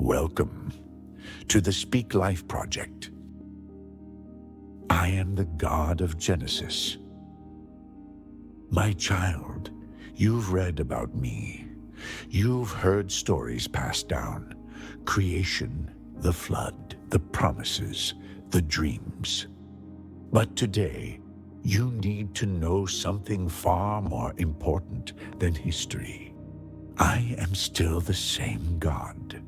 Welcome to the Speak Life Project. I am the God of Genesis. My child, you've read about me. You've heard stories passed down. Creation, the flood, the promises, the dreams. But today, you need to know something far more important than history. I am still the same God.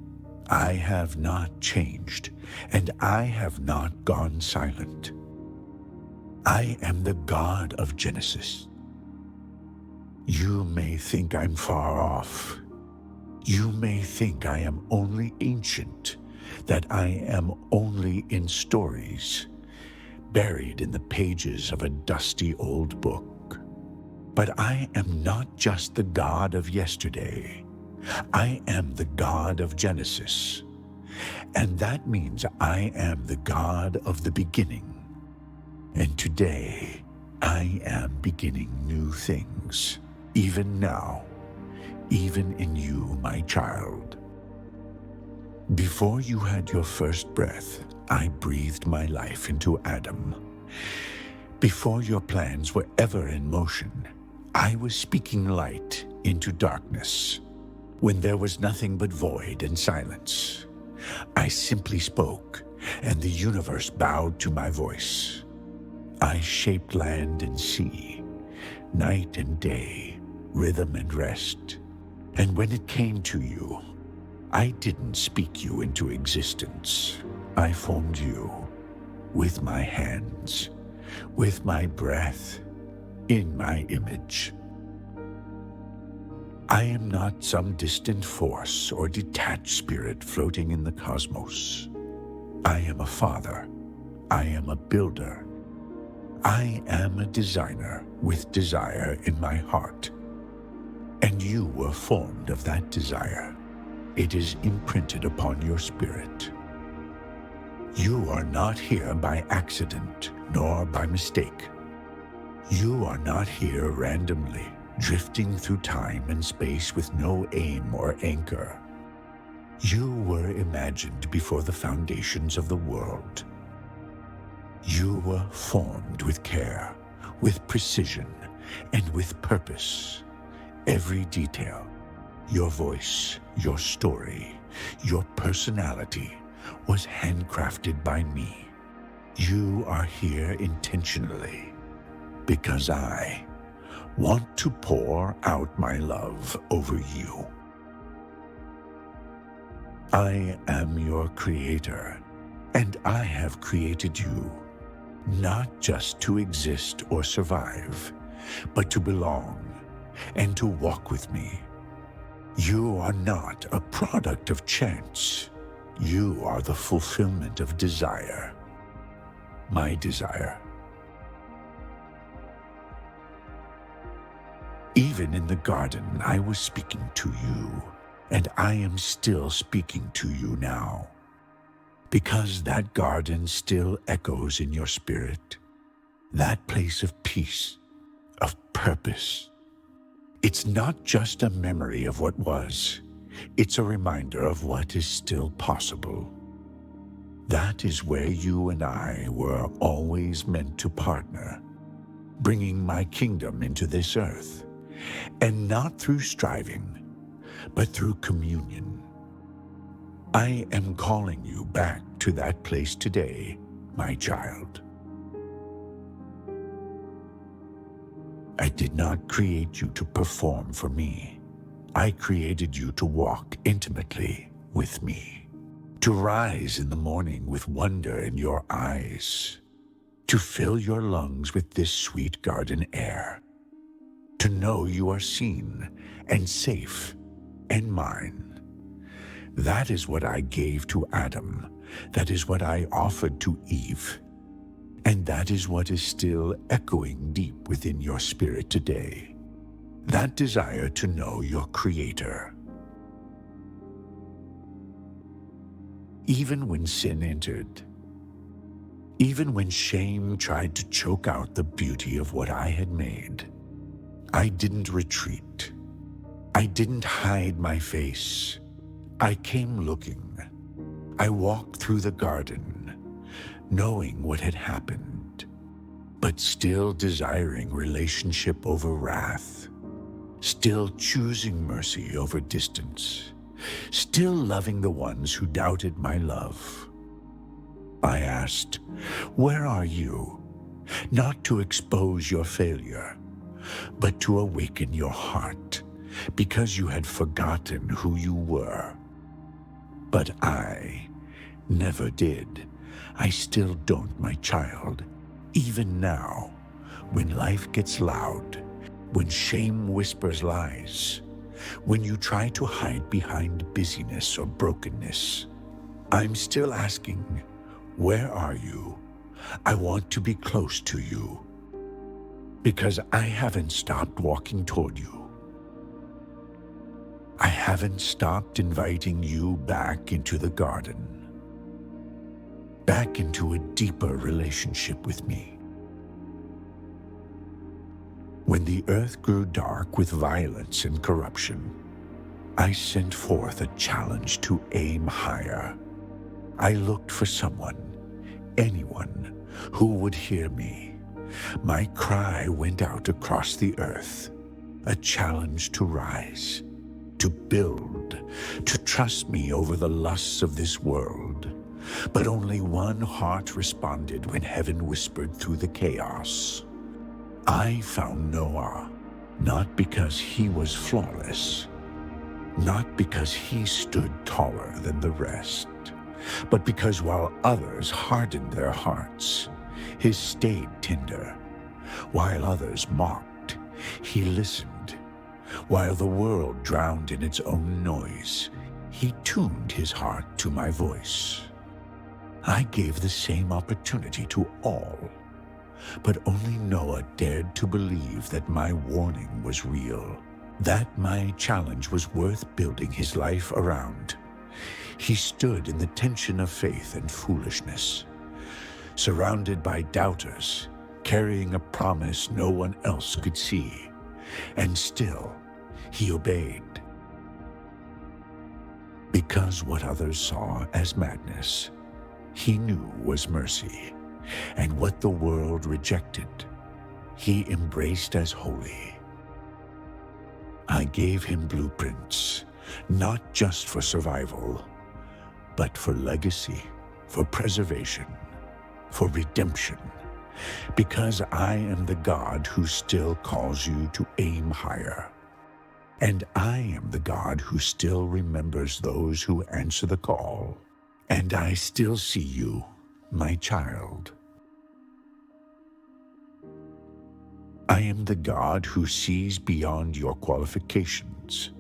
I have not changed, and I have not gone silent. I am the God of Genesis. You may think I'm far off. You may think I am only ancient, that I am only in stories, buried in the pages of a dusty old book. But I am not just the God of yesterday. I am the God of Genesis. And that means I am the God of the beginning. And today, I am beginning new things, even now, even in you, my child. Before you had your first breath, I breathed my life into Adam. Before your plans were ever in motion, I was speaking light into darkness. When there was nothing but void and silence, I simply spoke, and the universe bowed to my voice. I shaped land and sea, night and day, rhythm and rest. And when it came to you, I didn't speak you into existence. I formed you with my hands, with my breath, in my image. I am not some distant force or detached spirit floating in the cosmos. I am a father. I am a builder. I am a designer with desire in my heart. And you were formed of that desire. It is imprinted upon your spirit. You are not here by accident, nor by mistake. You are not here randomly, drifting through time and space with no aim or anchor. You were imagined before the foundations of the world. You were formed with care, with precision, and with purpose. Every detail, your voice, your story, your personality was handcrafted by me. You are here intentionally because I want to pour out my love over you. I am your creator, and I have created you, not just to exist or survive, but to belong and to walk with me. You are not a product of chance. You are the fulfillment of desire, my desire. Even in the garden, I was speaking to you, and I am still speaking to you now, because that garden still echoes in your spirit, that place of peace, of purpose. It's not just a memory of what was, it's a reminder of what is still possible. That is where you and I were always meant to partner, bringing my kingdom into this earth. And not through striving, but through communion. I am calling you back to that place today, my child. I did not create you to perform for me. I created you to walk intimately with me, to rise in the morning with wonder in your eyes, to fill your lungs with this sweet garden air, to know you are seen and safe and mine. That is what I gave to Adam. That is what I offered to Eve. And that is what is still echoing deep within your spirit today. That desire to know your Creator. Even when sin entered, even when shame tried to choke out the beauty of what I had made, I didn't retreat. I didn't hide my face. I came looking. I walked through the garden, knowing what had happened, but still desiring relationship over wrath, still choosing mercy over distance, still loving the ones who doubted my love. I asked, "Where are you?" Not to expose your failure, but to awaken your heart, because you had forgotten who you were. But I never did. I still don't, my child. Even now, when life gets loud, when shame whispers lies, when you try to hide behind busyness or brokenness, I'm still asking, where are you? I want to be close to you, because I haven't stopped walking toward you. I haven't stopped inviting you back into the garden, back into a deeper relationship with me. When the earth grew dark with violence and corruption, I sent forth a challenge to aim higher. I looked for someone, anyone, who would hear me. My cry went out across the earth, a challenge to rise, to build, to trust me over the lusts of this world. But only one heart responded when heaven whispered through the chaos. I found Noah, not because he was flawless, not because he stood taller than the rest, but because while others hardened their hearts, his stayed tender. While others mocked, he listened. While the world drowned in its own noise, he tuned his heart to my voice. I gave the same opportunity to all, but only Noah dared to believe that my warning was real, that my challenge was worth building his life around. He stood in the tension of faith and foolishness, surrounded by doubters, carrying a promise no one else could see, and still he obeyed. Because what others saw as madness, he knew was mercy, and what the world rejected, he embraced as holy. I gave him blueprints, not just for survival, but for legacy, for preservation, for redemption, because I am the God who still calls you to aim higher. And I am the God who still remembers those who answer the call. And I still see you, my child. I am the God who sees beyond your qualifications.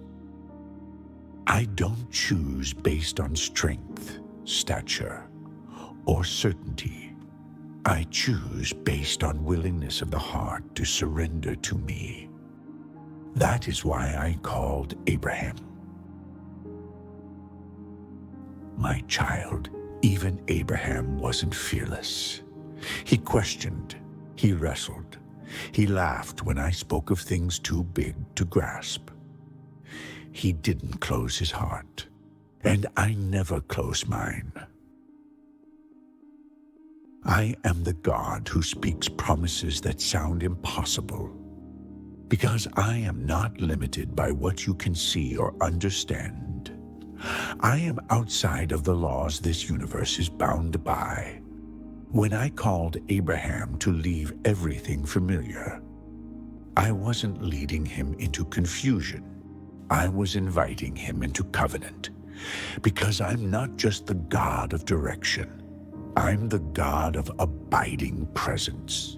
I don't choose based on strength, stature, or certainty. I choose based on willingness of the heart to surrender to me. That is why I called Abraham. My child, even Abraham wasn't fearless. He questioned, he wrestled, he laughed when I spoke of things too big to grasp. He didn't close his heart, and I never close mine. I am the God who speaks promises that sound impossible, because I am not limited by what you can see or understand. I am outside of the laws this universe is bound by. When I called Abraham to leave everything familiar, I wasn't leading him into confusion. I was inviting him into covenant, because I'm not just the God of direction. I'm the God of abiding presence.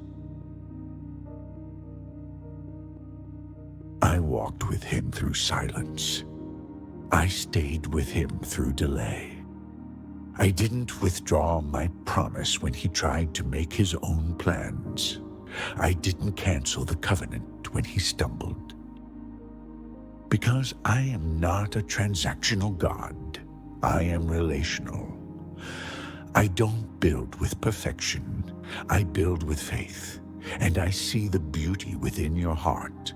I walked with him through silence. I stayed with him through delay. I didn't withdraw my promise when he tried to make his own plans. I didn't cancel the covenant when he stumbled. Because I am not a transactional God, I am relational. I don't build with perfection, I build with faith, and I see the beauty within your heart.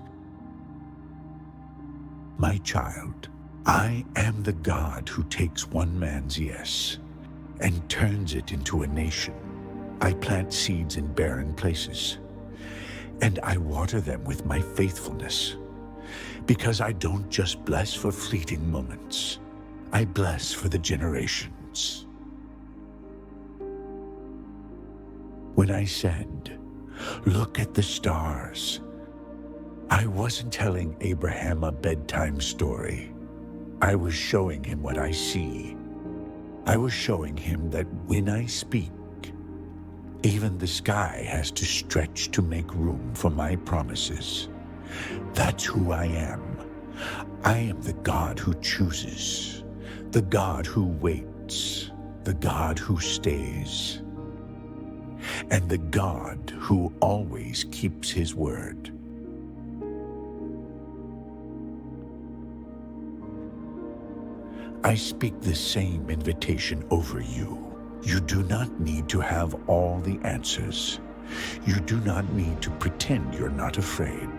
My child, I am the God who takes one man's yes and turns it into a nation. I plant seeds in barren places, and I water them with my faithfulness, because I don't just bless for fleeting moments. I bless for the generations. When I said, "Look at the stars," I wasn't telling Abraham a bedtime story. I was showing him what I see. I was showing him that when I speak, even the sky has to stretch to make room for my promises. That's who I am. I am the God who chooses, the God who waits, the God who stays, and the God who always keeps his word. I speak the same invitation over you. You do not need to have all the answers. You do not need to pretend you're not afraid.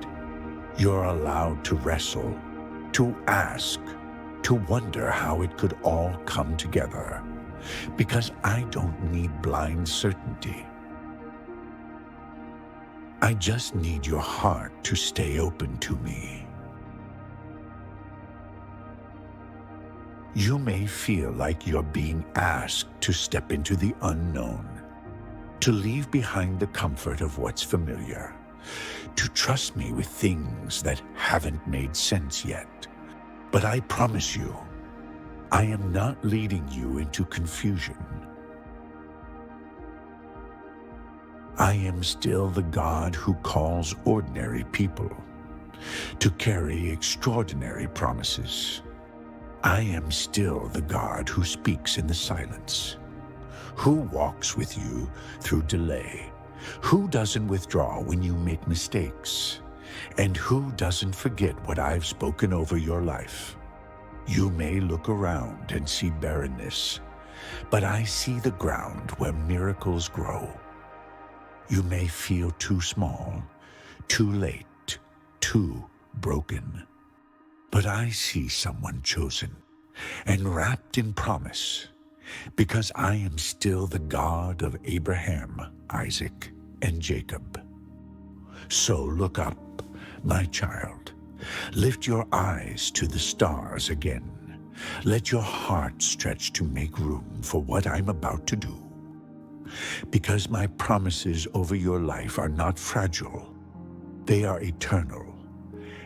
You're allowed to wrestle, to ask, to wonder how it could all come together, because I don't need blind certainty. I just need your heart to stay open to me. You may feel like you're being asked to step into the unknown, to leave behind the comfort of what's familiar, to trust me with things that haven't made sense yet. But I promise you, I am not leading you into confusion. I am still the God who calls ordinary people to carry extraordinary promises. I am still the God who speaks in the silence, who walks with you through delay, who doesn't withdraw when you make mistakes, and who doesn't forget what I've spoken over your life. You may look around and see barrenness, but I see the ground where miracles grow. You may feel too small, too late, too broken. But I see someone chosen and wrapped in promise, because I am still the God of Abraham, Isaac, and Jacob. So look up, my child. Lift your eyes to the stars again. Let your heart stretch to make room for what I'm about to do. Because my promises over your life are not fragile. They are eternal.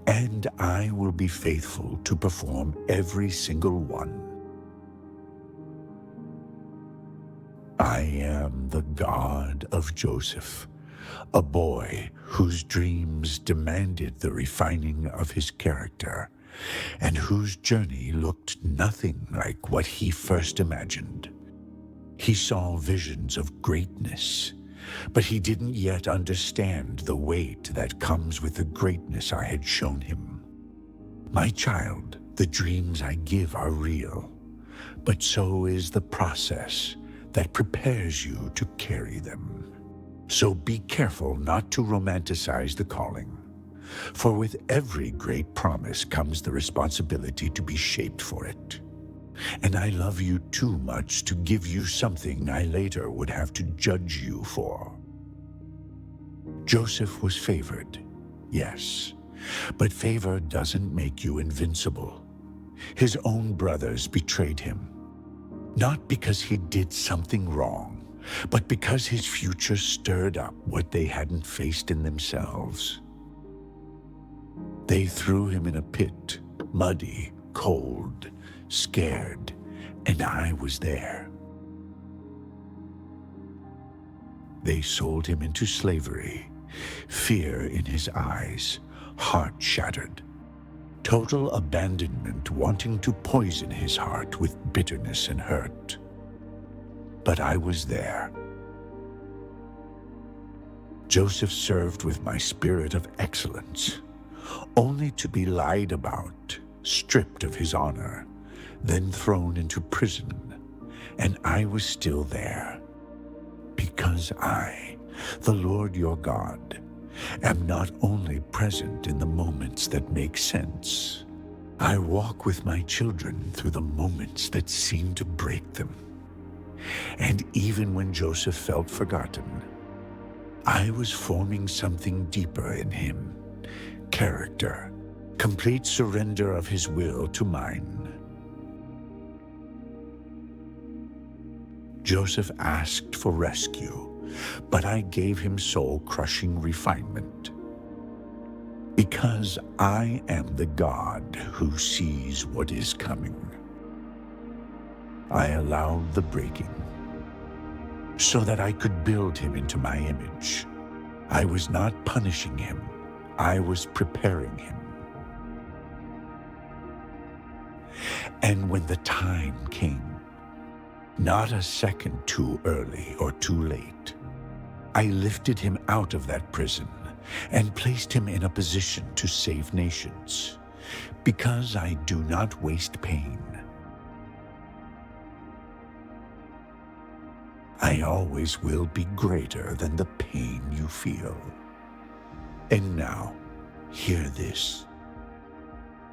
And I will be faithful to perform every single one. I am the God of Joseph, a boy whose dreams demanded the refining of his character, and whose journey looked nothing like what he first imagined. He saw visions of greatness, but he didn't yet understand the weight that comes with the greatness I had shown him. My child, the dreams I give are real, but so is the process that prepares you to carry them. So be careful not to romanticize the calling, for with every great promise comes the responsibility to be shaped for it. And I love you too much to give you something I later would have to judge you for. Joseph was favored, yes, but favor doesn't make you invincible. His own brothers betrayed him, not because he did something wrong, but because his future stirred up what they hadn't faced in themselves. They threw him in a pit, muddy, cold, scared, and I was there. They sold him into slavery, fear in his eyes, heart shattered, total abandonment, wanting to poison his heart with bitterness and hurt. But I was there. Joseph served with my spirit of excellence, only to be lied about, stripped of his honor, then thrown into prison, and I was still there, because I, the Lord your God, am not only present in the moments that make sense, I walk with my children through the moments that seem to break them. And even when Joseph felt forgotten, I was forming something deeper in him: character, complete surrender of his will to mine. Joseph asked for rescue, but I gave him soul-crushing refinement. Because I am the God who sees what is coming. I allowed the breaking so that I could build him into my image. I was not punishing him, I was preparing him. And when the time came, not a second too early or too late, I lifted him out of that prison and placed him in a position to save nations, because I do not waste pain. I always will be greater than the pain you feel. And now, hear this.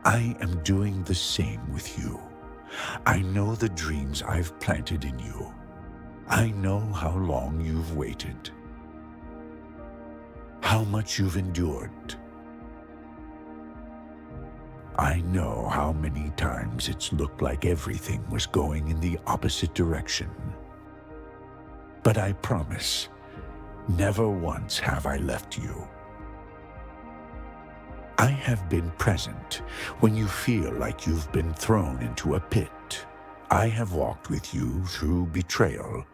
I am doing the same with you. I know the dreams I've planted in you. I know how long you've waited, how much you've endured. I know how many times it's looked like everything was going in the opposite direction. But I promise, never once have I left you. I have been present when you feel like you've been thrown into a pit. I have walked with you through betrayal.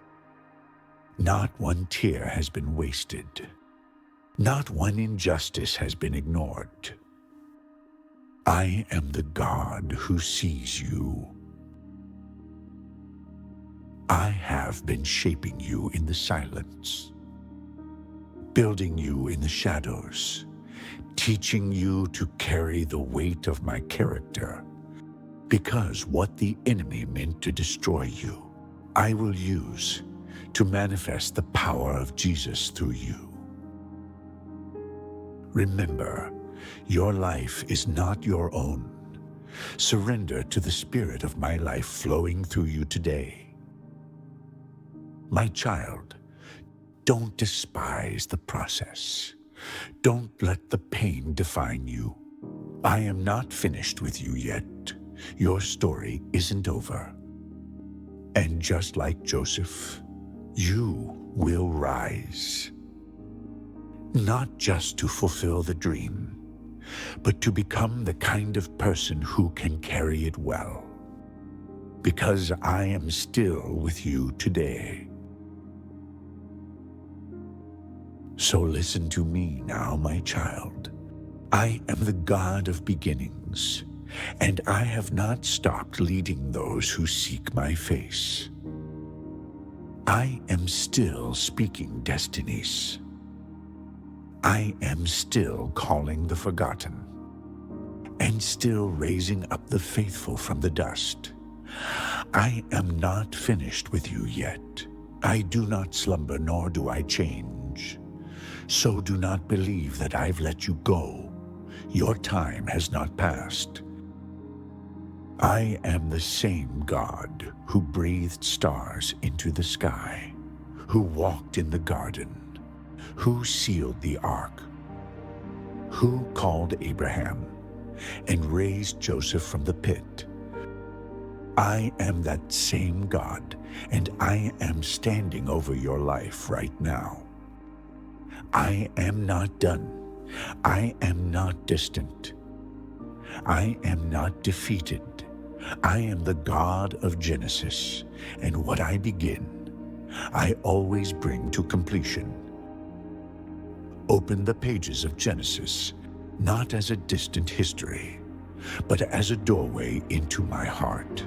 Not one tear has been wasted. Not one injustice has been ignored. I am the God who sees you. I have been shaping you in the silence, building you in the shadows, teaching you to carry the weight of my character, because what the enemy meant to destroy you, I will use to manifest the power of Jesus through you. Remember, your life is not your own. Surrender to the spirit of my life flowing through you today. My child, don't despise the process. Don't let the pain define you. I am not finished with you yet. Your story isn't over. And just like Joseph, you will rise. Not just to fulfill the dream, but to become the kind of person who can carry it well. Because I am still with you today. So listen to me now, my child. I am the God of beginnings, and I have not stopped leading those who seek my face. I am still speaking destinies. I am still calling the forgotten, and still raising up the faithful from the dust. I am not finished with you yet. I do not slumber, nor do I change. So do not believe that I've let you go. Your time has not passed. I am the same God who breathed stars into the sky, who walked in the garden, who sealed the ark, who called Abraham and raised Joseph from the pit. I am that same God, and I am standing over your life right now. I am not done. I am not distant. I am not defeated. I am the God of Genesis, and what I begin, I always bring to completion. Open the pages of Genesis, not as a distant history, but as a doorway into my heart.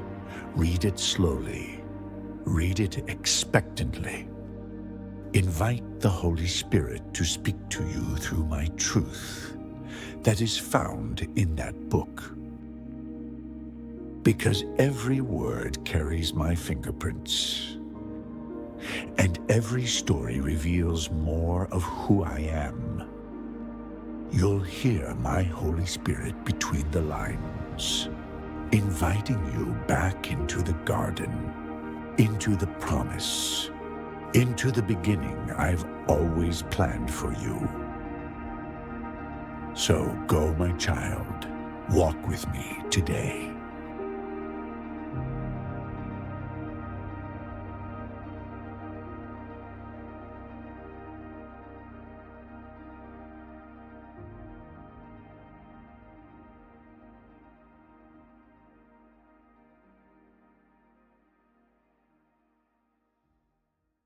Read it slowly. Read it expectantly. Invite the Holy Spirit to speak to you through my truth that is found in that book. Because every word carries my fingerprints, and every story reveals more of who I am. You'll hear my Holy Spirit between the lines. presence, inviting you back into the garden, into the promise, into the beginning I've always planned for you. So go, my child, walk with me today.